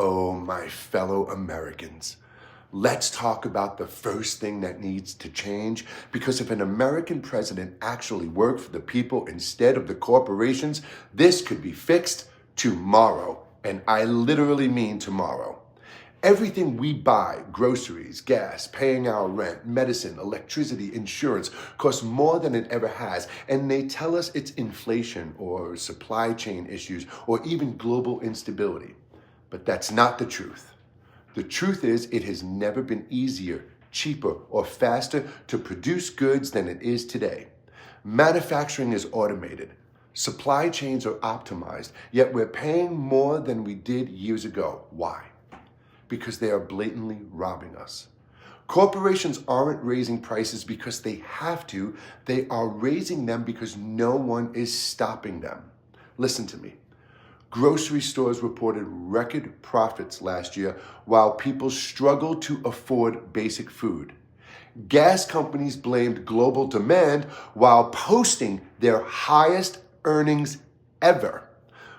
Oh, my fellow Americans, let's talk about the first thing that needs to change, because if an American president actually worked for the people instead of the corporations, this could be fixed tomorrow. And I literally mean tomorrow. Everything we buy, groceries, gas, paying our rent, medicine, electricity, insurance, costs more than it ever has. And they tell us it's inflation or supply chain issues or even global instability. But that's not the truth. The truth is, it has never been easier, cheaper, or faster to produce goods than it is today. Manufacturing is automated. Supply chains are optimized, yet we're paying more than we did years ago. Why? Because they are blatantly robbing us. Corporations aren't raising prices because they have to. They are raising them because no one is stopping them. Listen to me. Grocery stores reported record profits last year while people struggled to afford basic food. Gas companies blamed global demand while posting their highest earnings ever.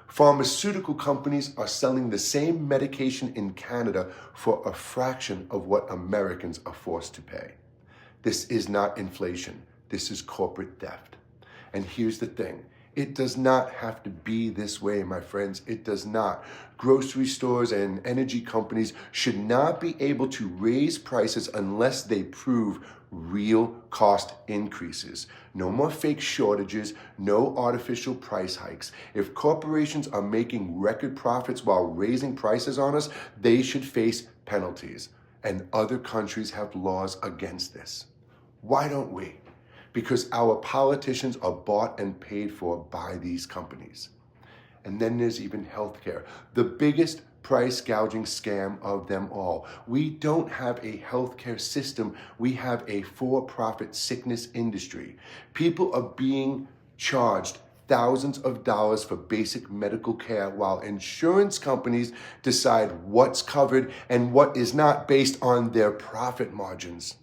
Pharmaceutical companies are selling the same medication in Canada for a fraction of what Americans are forced to pay. This is not inflation. This is corporate theft. And here's the thing. It does not have to be this way, my friends. It does not. Grocery stores and energy companies should not be able to raise prices unless they prove real cost increases. No more fake shortages, no artificial price hikes. If corporations are making record profits while raising prices on us, they should face penalties. And other countries have laws against this. Why don't we? Because our politicians are bought and paid for by these companies. And then there's even healthcare, the biggest price gouging scam of them all. We don't have a healthcare system. We have a for-profit sickness industry. People are being charged thousands of dollars for basic medical care while insurance companies decide what's covered and what is not based on their profit margins.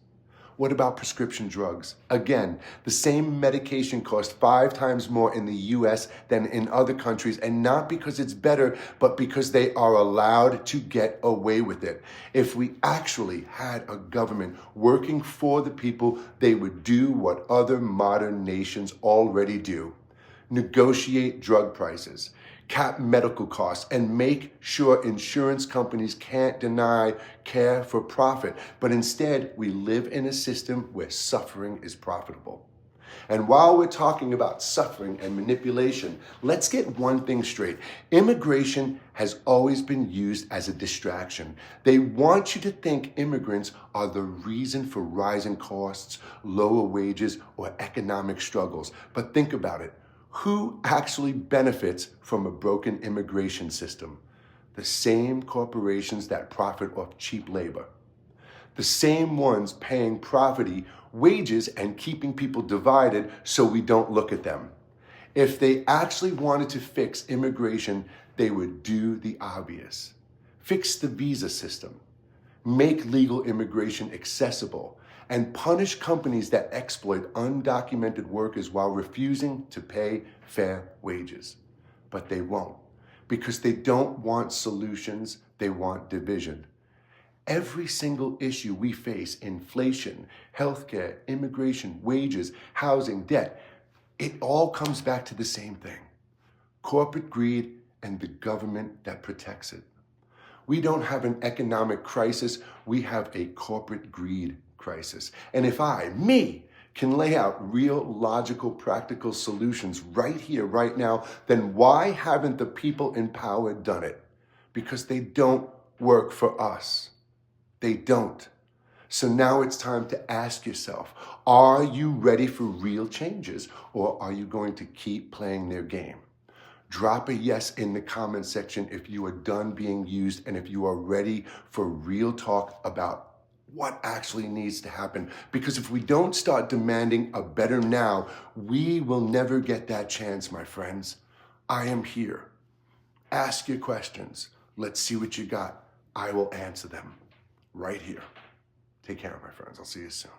What about prescription drugs? Again, the same medication costs 5 times more in the US than in other countries, and not because it's better, but because they are allowed to get away with it. If we actually had a government working for the people, they would do what other modern nations already do. Negotiate drug prices, cap medical costs, and make sure insurance companies can't deny care for profit. But instead, we live in a system where suffering is profitable. And while we're talking about suffering and manipulation, let's get one thing straight. Immigration has always been used as a distraction. They want you to think immigrants are the reason for rising costs, lower wages, or economic struggles. But think about it. Who actually benefits from a broken immigration system? The same corporations that profit off cheap labor. The same ones paying poverty wages and keeping people divided so we don't look at them. If they actually wanted to fix immigration, they would do the obvious. Fix the visa system. Make legal immigration accessible, and punish companies that exploit undocumented workers while refusing to pay fair wages. But they won't, because they don't want solutions, they want division. Every single issue we face, inflation, healthcare, immigration, wages, housing, debt, it all comes back to the same thing: corporate greed and the government that protects it. We don't have an economic crisis, we have a corporate greed crisis. And if me, can lay out real, logical, practical solutions right here, right now, then why haven't the people in power done it? Because they don't work for us. They don't. So now it's time to ask yourself, are you ready for real changes, or are you going to keep playing their game? Drop a yes in the comment section if you are done being used and if you are ready for real talk about what actually needs to happen. Because if we don't start demanding a better now, we will never get that chance, my friends. I am here. Ask your questions. Let's see what you got. I will answer them right here. Take care, my friends. I'll see you soon.